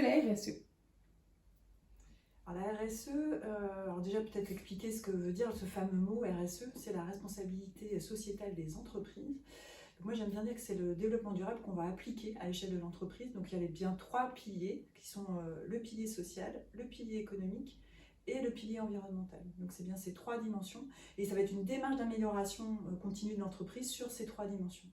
que la RSE? Alors la RSE, alors déjà peut-être expliquer ce que veut dire ce fameux mot RSE, c'est la responsabilité sociétale des entreprises. Donc moi j'aime bien dire que c'est le développement durable qu'on va appliquer à l'échelle de l'entreprise. Donc il y a bien trois piliers qui sont le pilier social, le pilier économique et le pilier environnemental. Donc c'est bien ces trois dimensions et ça va être une démarche d'amélioration continue de l'entreprise sur ces trois dimensions.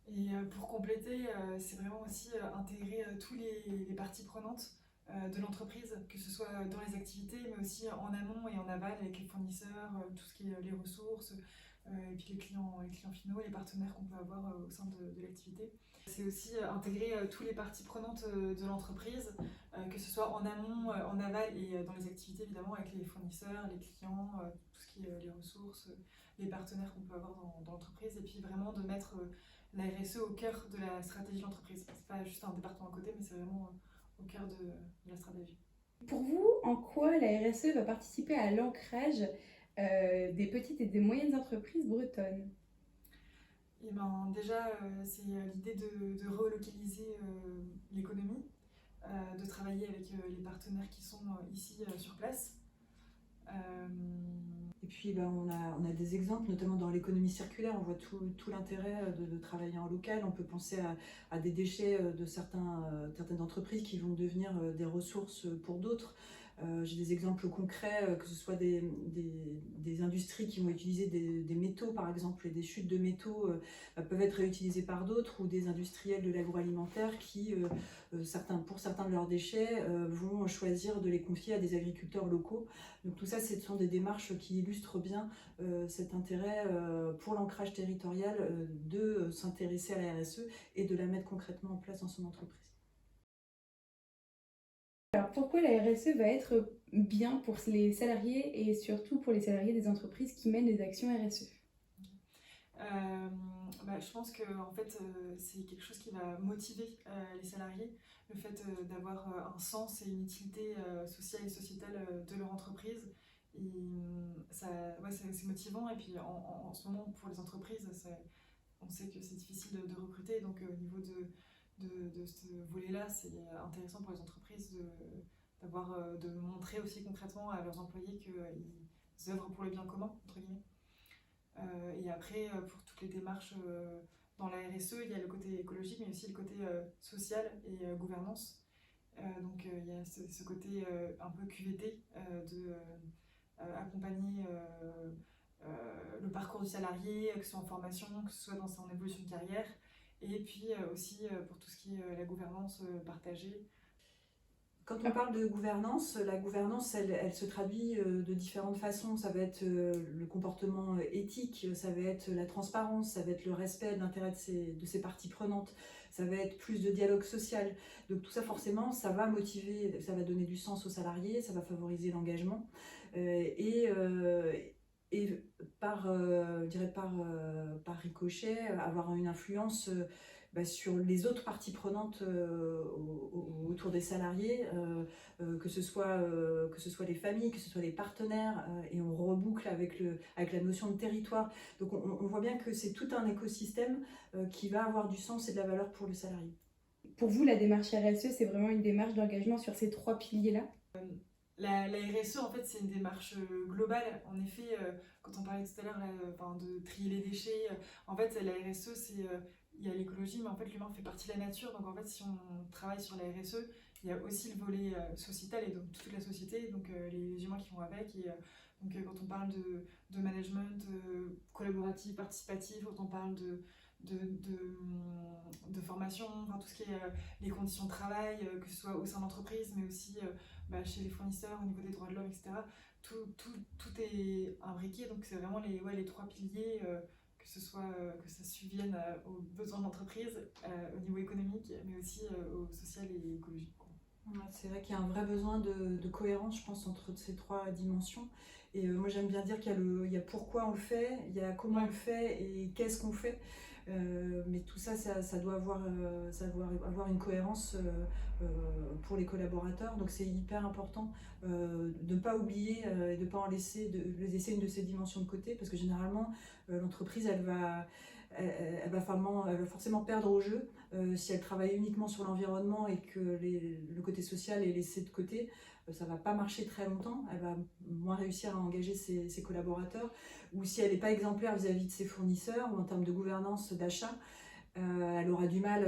Et pour compléter, c'est vraiment aussi intégrer tous les parties prenantes de l'entreprise, que ce soit dans les activités, mais aussi en amont et en aval avec les fournisseurs, tout ce qui est les ressources, et puis les clients finaux, les partenaires qu'on peut avoir au sein de l'activité. C'est aussi intégrer toutes les parties prenantes de l'entreprise, que ce soit en amont, en aval et dans les activités évidemment avec les fournisseurs, les clients, tout ce qui est les ressources, les partenaires qu'on peut avoir dans l'entreprise, et puis vraiment de mettre la RSE au cœur de la stratégie de l'entreprise. C'est pas juste un département à côté, mais c'est vraiment au cœur de la stratégie. Pour vous, en quoi la RSE va participer à l'ancrage des petites et des moyennes entreprises bretonnes? Et ben, déjà, c'est l'idée de relocaliser l'économie, de travailler avec les partenaires qui sont ici sur place. Et puis on a des exemples, notamment dans l'économie circulaire, on voit tout l'intérêt de travailler en local. On peut penser à des déchets de certaines entreprises qui vont devenir des ressources pour d'autres. J'ai des exemples concrets, que ce soit des industries qui vont utiliser des métaux par exemple, et des chutes de métaux peuvent être réutilisées par d'autres, ou des industriels de l'agroalimentaire qui, pour certains de leurs déchets, vont choisir de les confier à des agriculteurs locaux. Donc tout ça, ce sont des démarches qui illustrent bien cet intérêt pour l'ancrage territorial de s'intéresser à la RSE et de la mettre concrètement en place dans son entreprise. Alors pourquoi la RSE va être bien pour les salariés et surtout pour les salariés des entreprises qui mènent des actions RSE? Je pense que en fait, c'est quelque chose qui va motiver les salariés, le fait d'avoir un sens et une utilité sociale et sociétale de leur entreprise. Et c'est motivant. Et puis en ce moment, pour les entreprises, on sait que c'est difficile de recruter. Donc au niveau de ce volet-là, c'est intéressant pour les entreprises de montrer aussi concrètement à leurs employés qu'ils œuvrent pour le bien commun, entre guillemets. Et après, pour toutes les démarches dans la RSE, il y a le côté écologique, mais aussi le côté social et gouvernance. Donc il y a ce côté un peu QVT de accompagner le parcours du salarié, que ce soit en formation, que ce soit dans son évolution de carrière, et puis aussi pour tout ce qui est la gouvernance partagée. Quand on parle de gouvernance, la gouvernance, elle se traduit de différentes façons. Ça va être le comportement éthique, ça va être la transparence, ça va être le respect de l'intérêt de ses parties prenantes, ça va être plus de dialogue social. Donc tout ça, forcément, ça va motiver, ça va donner du sens aux salariés, ça va favoriser l'engagement. Et je dirais par ricochet, avoir une influence sur les autres parties prenantes autour des salariés, que ce soit les familles, que ce soit les partenaires, et on reboucle avec la notion de territoire. Donc on voit bien que c'est tout un écosystème qui va avoir du sens et de la valeur pour le salarié. Pour vous, la démarche RSE, c'est vraiment une démarche d'engagement sur ces trois piliers-là? La RSE, en fait, c'est une démarche globale. En effet, quand on parlait tout à l'heure de trier les déchets, en fait, la RSE, il y a l'écologie, mais en fait, l'humain fait partie de la nature. Donc, en fait, si on travaille sur la RSE, il y a aussi le volet sociétal et donc toute la société, donc les humains qui vont avec. Et donc, quand on parle de management collaboratif, participatif, quand on parle de formation, tout ce qui est les conditions de travail, que ce soit au sein de l'entreprise, mais aussi chez les fournisseurs, au niveau des droits de l'homme, etc. Tout est imbriqué, donc c'est vraiment les trois piliers, que ça subvienne aux besoins de l'entreprise, au niveau économique, mais aussi au social et écologique. Ouais, c'est vrai qu'il y a un vrai besoin de cohérence, je pense, entre ces trois dimensions. Et moi, j'aime bien dire qu'il y a pourquoi on le fait, il y a comment on le fait et qu'est-ce qu'on fait. Mais tout ça, ça doit avoir une cohérence pour les collaborateurs. Donc c'est hyper important de ne pas oublier et de ne pas laisser une de ces dimensions de côté, parce que généralement, l'entreprise, elle va forcément perdre au jeu si elle travaille uniquement sur l'environnement et que le côté social est laissé de côté. Ça va pas marcher très longtemps, elle va moins réussir à engager ses collaborateurs, ou si elle n'est pas exemplaire vis-à-vis de ses fournisseurs ou en termes de gouvernance d'achat, elle aura du mal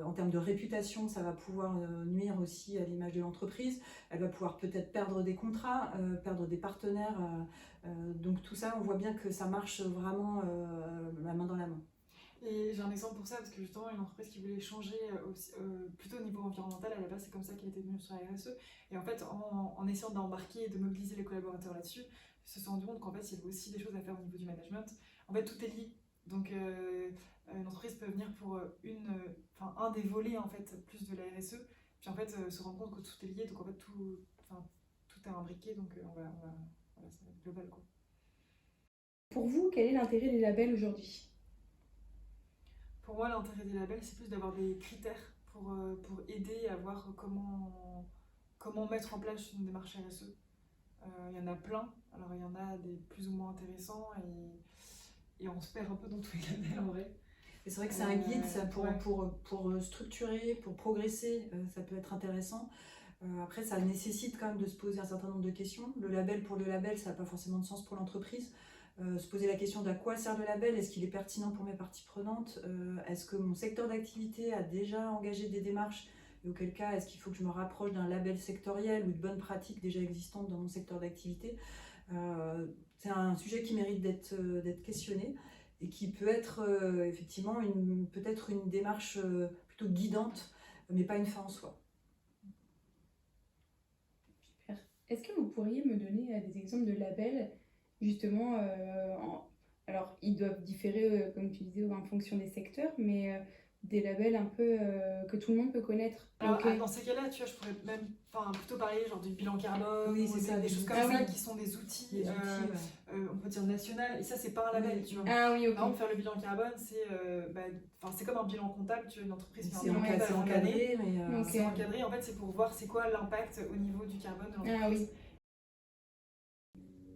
en termes de réputation, ça va pouvoir nuire aussi à l'image de l'entreprise. Elle va pouvoir peut-être perdre des contrats, perdre des partenaires. Donc tout ça, on voit bien que ça marche vraiment la main dans la main. Et j'ai un exemple pour ça, parce que justement, une entreprise qui voulait changer plutôt au niveau environnemental, à la base, c'est comme ça qu'elle était venue sur la RSE. Et en fait, en essayant d'embarquer et de mobiliser les collaborateurs là-dessus, ils se sont rendus compte qu'en fait, il y avait aussi des choses à faire au niveau du management. En fait, tout est lié. Donc, une entreprise peut venir pour un des volets, en fait, plus de la RSE, puis en fait, se rendre compte que tout est lié. Donc, en fait, tout est imbriqué. Donc, voilà, c'est global, quoi. Pour vous, quel est l'intérêt des labels aujourd'hui? Pour moi, l'intérêt des labels, c'est plus d'avoir des critères pour aider à voir comment mettre en place une démarche RSE. Il y en a plein, alors il y en a des plus ou moins intéressants et on se perd un peu dans tous les labels en vrai. Et c'est vrai que c'est un guide ça, Ouais. pour structurer, pour progresser, ça peut être intéressant. Après, ça nécessite quand même de se poser un certain nombre de questions. Le label pour le label, ça n'a pas forcément de sens pour l'entreprise. Se poser la question d'à quoi sert le label, est-ce qu'il est pertinent pour mes parties prenantes, est-ce que mon secteur d'activité a déjà engagé des démarches, et auquel cas est-ce qu'il faut que je me rapproche d'un label sectoriel ou de bonnes pratiques déjà existantes dans mon secteur d'activité. C'est un sujet qui mérite d'être questionné et qui peut être effectivement peut-être une démarche plutôt guidante, mais pas une fin en soi. Super. Est-ce que vous pourriez me donner des exemples de labels, justement, alors ils doivent différer, comme tu disais, en fonction des secteurs, mais des labels un peu que tout le monde peut connaître. Alors, Ok. dans ces cas-là, tu vois, je pourrais même plutôt parler genre du bilan carbone, Oui, ou c'est ça, des choses comme Ah ça oui. qui sont des outils, Les outils, ouais. on peut dire national, et ça, c'est pas un label, Oui. tu vois. Ah oui, ok. Par exemple, faire le bilan carbone, c'est comme un bilan comptable, tu vois, une entreprise fait un C'est bilan comptable à la fin de l'année. encadré, mais Ok. C'est encadré, en fait, c'est pour voir c'est quoi l'impact au niveau du carbone de Ah l'entreprise. oui.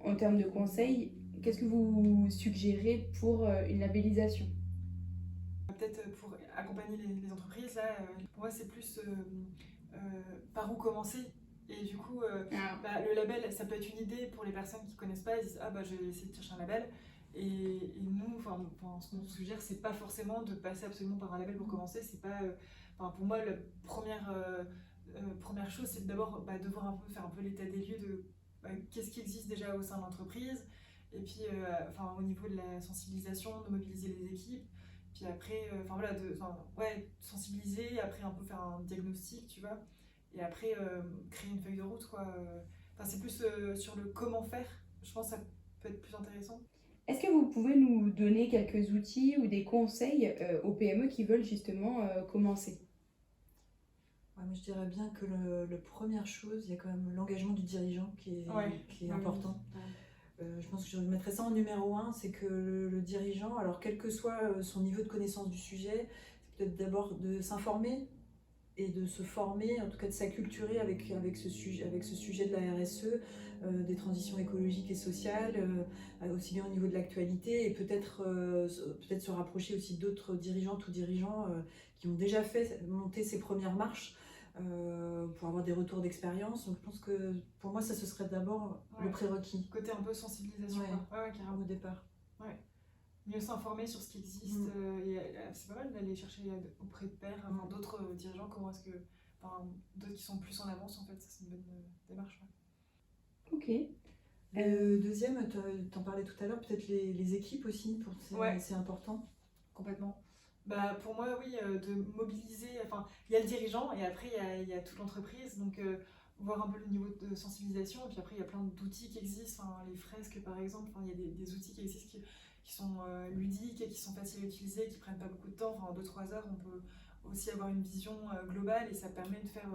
En termes de conseils, qu'est-ce que vous suggérez pour une labellisation? Peut-être pour accompagner les entreprises, là, pour moi, c'est plus par où commencer. Et du coup, Ah, le label, ça peut être une idée pour les personnes qui connaissent pas. Ils disent ah bah je vais essayer de chercher un label. Et nous, ce qu'on suggère, c'est pas forcément de passer absolument par un label pour commencer. C'est pas, pour moi, la première chose, c'est d'abord de voir faire un peu l'état des lieux de qu'est-ce qui existe déjà au sein de l'entreprise. Et puis, au niveau de la sensibilisation, de mobiliser les équipes. Puis après, sensibiliser, après un peu faire un diagnostic, tu vois. Et après, créer une feuille de route, quoi. C'est plus sur le comment faire. Je pense que ça peut être plus intéressant. est-ce que vous pouvez nous donner quelques outils ou des conseils aux PME qui veulent justement commencer? Ouais, mais je dirais bien que la première chose, il y a quand même l'engagement du dirigeant qui est important. Je pense que je mettrais ça en numéro 1, c'est que le dirigeant, alors quel que soit son niveau de connaissance du sujet, c'est peut-être d'abord de s'informer et de se former, en tout cas de s'acculturer avec ce sujet de la RSE, des transitions écologiques et sociales, aussi bien au niveau de l'actualité, et peut-être se rapprocher aussi d'autres dirigeantes ou dirigeants qui ont déjà fait monter ces premières marches pour avoir des retours d'expérience. Donc je pense que pour moi, ça ce serait d'abord le prérequis. Côté un peu sensibilisation, quoi. Ouais, carrément. Au départ. Ouais. Mieux s'informer sur ce qui existe. Et c'est pas mal d'aller chercher auprès de pairs, d'autres dirigeants, comment est-ce que. D'autres qui sont plus en avance, en fait. Ça, c'est une bonne démarche. Ouais. Ok. Le deuxième, t'en parlais tout à l'heure, peut-être les équipes aussi, c'est important. Complètement. Pour moi, oui, de mobiliser. Il y a le dirigeant et après, il y a toute l'entreprise. Donc, voir un peu le niveau de sensibilisation. Et puis après, il y a plein d'outils qui existent. Les fresques, par exemple. Il y a des outils qui existent qui sont ludiques et qui sont faciles à utiliser, qui prennent pas beaucoup de temps. En 2-3 heures, on peut aussi avoir une vision globale et ça permet de faire.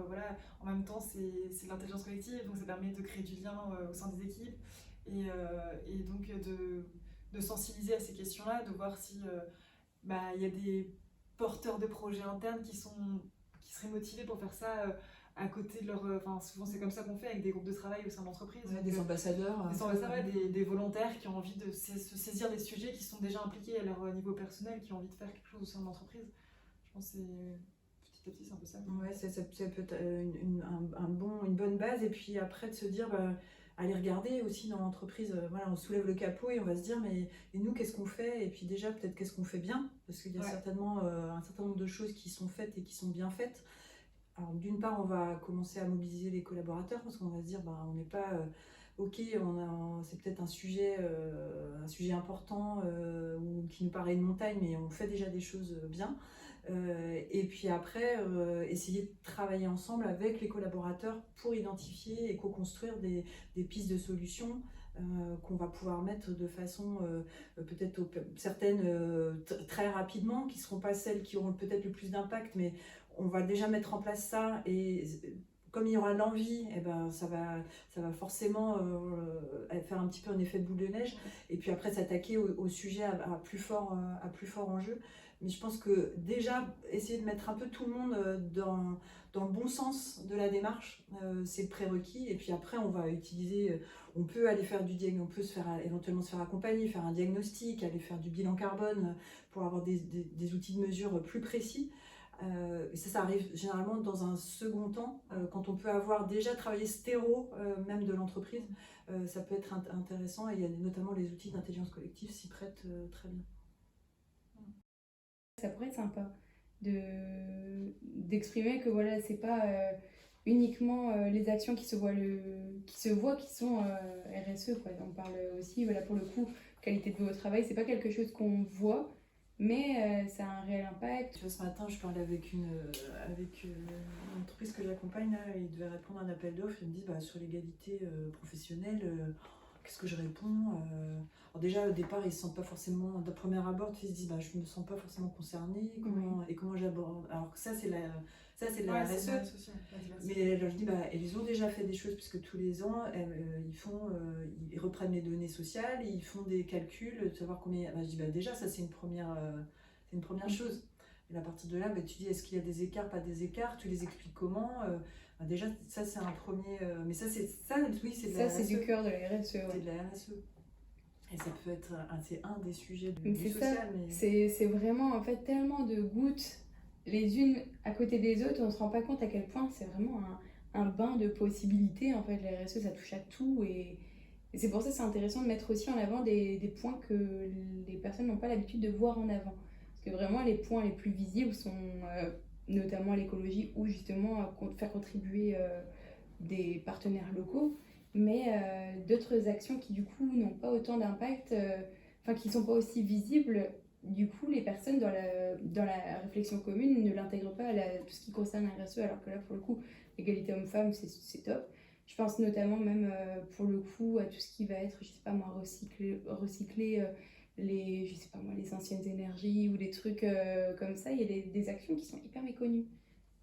En même temps, c'est de l'intelligence collective. Donc, ça permet de créer du lien au sein des équipes. Et donc, de sensibiliser à ces questions-là, de voir si. Il y a des porteurs de projets internes qui seraient motivés pour faire ça à côté de leur... Enfin, souvent c'est comme ça qu'on fait avec des groupes de travail au sein d'entreprises. Ouais, des ambassadeurs. Des ambassadeurs, des volontaires qui ont envie de se saisir des sujets, qui sont déjà impliqués à leur niveau personnel, qui ont envie de faire quelque chose au sein de l'entreprise. Je pense que petit à petit c'est un peu ça. Ouais, ça peut être une bonne base. Et puis après de se dire, aller regarder aussi dans l'entreprise, voilà, on soulève le capot et on va se dire, mais et nous, qu'est-ce qu'on fait? Et puis déjà, peut-être qu'est-ce qu'on fait bien? Parce qu'il y a certainement un certain nombre de choses qui sont faites et qui sont bien faites. Alors d'une part, on va commencer à mobiliser les collaborateurs parce qu'on va se dire, on n'est pas... ok, c'est peut-être un sujet important ou qui nous paraît une montagne, mais on fait déjà des choses bien. Et puis après, essayer de travailler ensemble avec les collaborateurs pour identifier et co-construire des pistes de solutions qu'on va pouvoir mettre de façon peut-être certaines très rapidement, qui ne seront pas celles qui auront peut-être le plus d'impact, mais on va déjà mettre en place ça et comme il y aura l'envie, ça va forcément faire un petit peu un effet de boule de neige et puis après s'attaquer au sujet à plus fort enjeu. Mais je pense que déjà, essayer de mettre un peu tout le monde dans le bon sens de la démarche, c'est prérequis. Et puis après, on peut aller faire du diagnostic, on peut éventuellement se faire accompagner, faire un diagnostic, aller faire du bilan carbone pour avoir des outils de mesure plus précis. Ça arrive généralement dans un second temps, quand on peut avoir déjà travaillé ce terreau même de l'entreprise, ça peut être intéressant et il y a notamment les outils d'intelligence collective s'y prêtent très bien. Ça pourrait être sympa d'exprimer que voilà, c'est pas uniquement les actions qui se voient qui sont RSE, quoi. On parle aussi, voilà, pour le coup, qualité de vie au travail, c'est pas quelque chose qu'on voit, mais ça a un réel impact. Tu vois, ce matin, je parlais avec une entreprise que j'accompagne, là, et ils devaient répondre à un appel d'offres. Ils me disent sur l'égalité professionnelle, qu'est-ce que je réponds? Alors déjà, au départ, ils ne se sentent pas forcément, d'un premier abord, ils se disent je ne me sens pas forcément concernée, comment j'aborde. Alors que ça, c'est de la RSE. Mais là, je dis, ils ont déjà fait des choses, puisque tous les ans, ils reprennent les données sociales, ils font des calculs, de savoir combien. Je dis, déjà, ça, c'est une première chose. Et à partir de là, tu dis, est-ce qu'il y a des écarts, pas des écarts, tu les expliques comment déjà, ça, c'est un premier. Mais ça, oui, c'est de la RSE. Ça, c'est du cœur de la RSE. C'est de la RSE. Et ça peut être c'est un des sujets du social. Mais... C'est vraiment, en fait, tellement de gouttes les unes à côté des autres, on ne se rend pas compte à quel point c'est vraiment un bain de possibilités. En fait, la RSE, ça touche à tout. Et c'est pour ça que c'est intéressant de mettre aussi en avant des points que les personnes n'ont pas l'habitude de voir en avant. Parce que vraiment, les points les plus visibles sont notamment l'écologie ou justement faire contribuer des partenaires locaux. Mais d'autres actions qui du coup n'ont pas autant d'impact, qui ne sont pas aussi visibles, du coup les personnes dans la réflexion commune ne l'intègrent pas à tout ce qui concerne la RSE, alors que là pour le coup l'égalité homme-femme c'est top. Je pense notamment même pour le coup à tout ce qui va être, je sais pas moi, recycler les anciennes énergies ou des trucs comme ça. Il y a des actions qui sont hyper méconnues.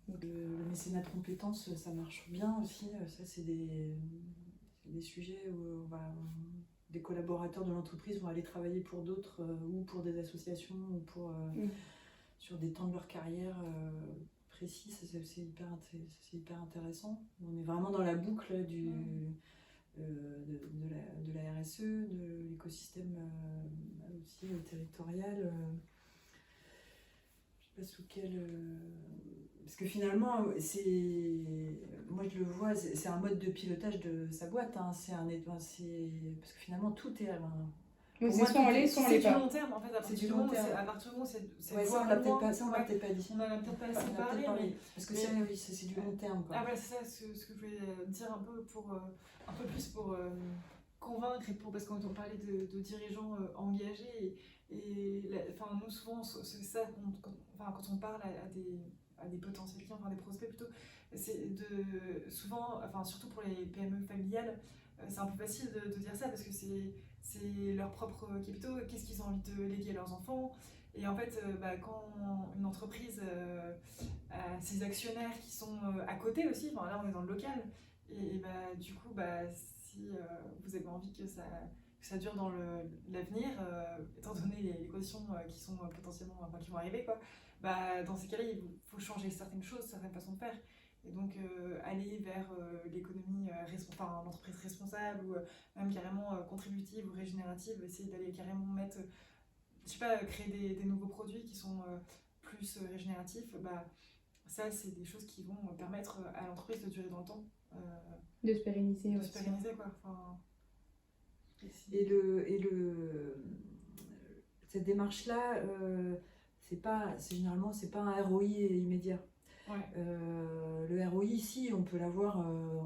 Le mécénat de compétences, ça marche bien aussi. Ça, c'est des sujets où des collaborateurs de l'entreprise vont aller travailler pour d'autres ou pour des associations ou sur des temps de leur carrière précis. C'est hyper intéressant. On est vraiment dans la boucle de la RSE, de l'écosystème aussi territorial. Je sais pas sous quel... Parce que finalement, moi je le vois, c'est un mode de pilotage de sa boîte. Parce que finalement, tout est... Donc c'est soit on l'est, soit on l'est pas. C'est du long terme, en fait. À partir du moment où c'est ça, on l'a peut-être pas dit. On n'en a peut-être pas assez parlé. Parce que c'est du long terme. Quoi. Voilà, c'est ça ce que je voulais dire un peu plus pour convaincre et parce qu'on parlait de dirigeants engagés. Nous, souvent, c'est ça, quand on parle à des potentiels clients, des prospects plutôt, c'est souvent, surtout pour les PME familiales, c'est un peu facile de dire ça parce que c'est leurs propres capitaux, qu'est-ce qu'ils ont envie de léguer à leurs enfants. Et en fait, quand une entreprise a ses actionnaires qui sont à côté aussi, là on est dans le local, et du coup, si vous avez envie que ça dure dans l'avenir, étant donné les conditions qui sont potentiellement qui vont arriver, dans ces cas-là, il faut changer certaines choses, certaines façons de faire. Et donc aller vers l'économie, enfin l'entreprise responsable ou même carrément contributive ou régénérative, essayer d'aller carrément mettre, je sais pas, créer des nouveaux produits qui sont plus régénératifs, bah, ça c'est des choses qui vont permettre à l'entreprise de durer dans le temps, De se pérenniser de se aussi. pérenniser quoi. Enfin, Cette démarche-là, généralement, c'est pas un ROI immédiat. ouais. Le ROI, ici, on peut l'avoir,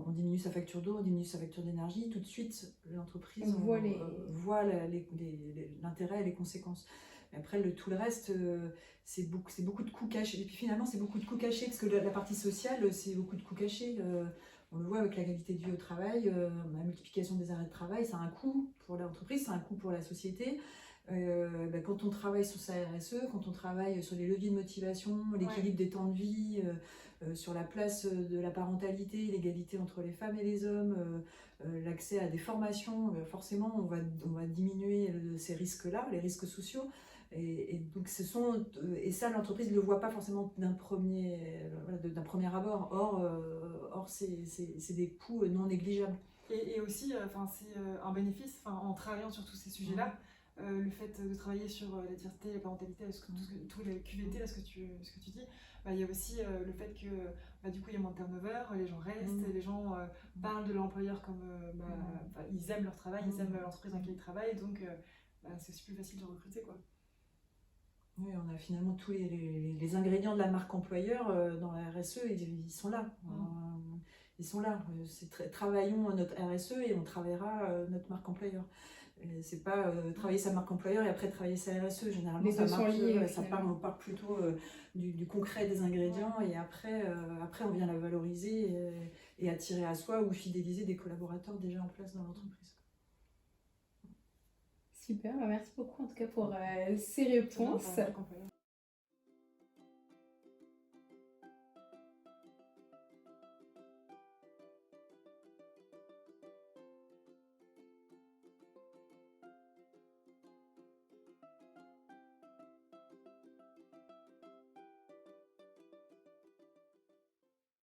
on diminue sa facture d'eau, on diminue sa facture d'énergie, tout de suite, l'entreprise On voit voit l'intérêt et les conséquences. Mais après, tout le reste, c'est beaucoup de coûts cachés. Et puis finalement, c'est beaucoup de coûts cachés, parce que la partie sociale, c'est beaucoup de coûts cachés. On le voit avec la qualité de vie au travail, la multiplication des arrêts de travail, ça a un coût pour l'entreprise, ça a un coût pour la société. Quand on travaille sur sa RSE, quand on travaille sur les leviers de motivation, l'équilibre des temps de vie, sur la place de la parentalité, l'égalité entre les femmes et les hommes, l'accès à des formations, forcément on va diminuer ces risques-là, les risques sociaux. Et donc et ça l'entreprise ne le voit pas forcément d'un premier abord. Or c'est des coûts non négligeables. Et aussi, c'est un bénéfice en travaillant sur tous ces sujets-là. Le fait de travailler sur la diversité, la parentalité, tout le QVT, là, ce que tu dis, il y a aussi le fait que du coup il y a moins de turnover, les gens restent, les gens parlent de l'employeur comme ils aiment leur travail, ils aiment l'entreprise dans laquelle ils travaillent, donc c'est aussi plus facile de recruter quoi. Oui, on a finalement tous les ingrédients de la marque employeur dans la RSE, ils sont là. Ils sont là. Travaillons notre RSE et on travaillera notre marque employeur. C'est pas travailler sa marque employeur et après travailler sa RSE. Généralement, on part plutôt du concret des ingrédients et après on vient la valoriser et attirer à soi ou fidéliser des collaborateurs déjà en place dans l'entreprise. Super, merci beaucoup en tout cas pour ces réponses.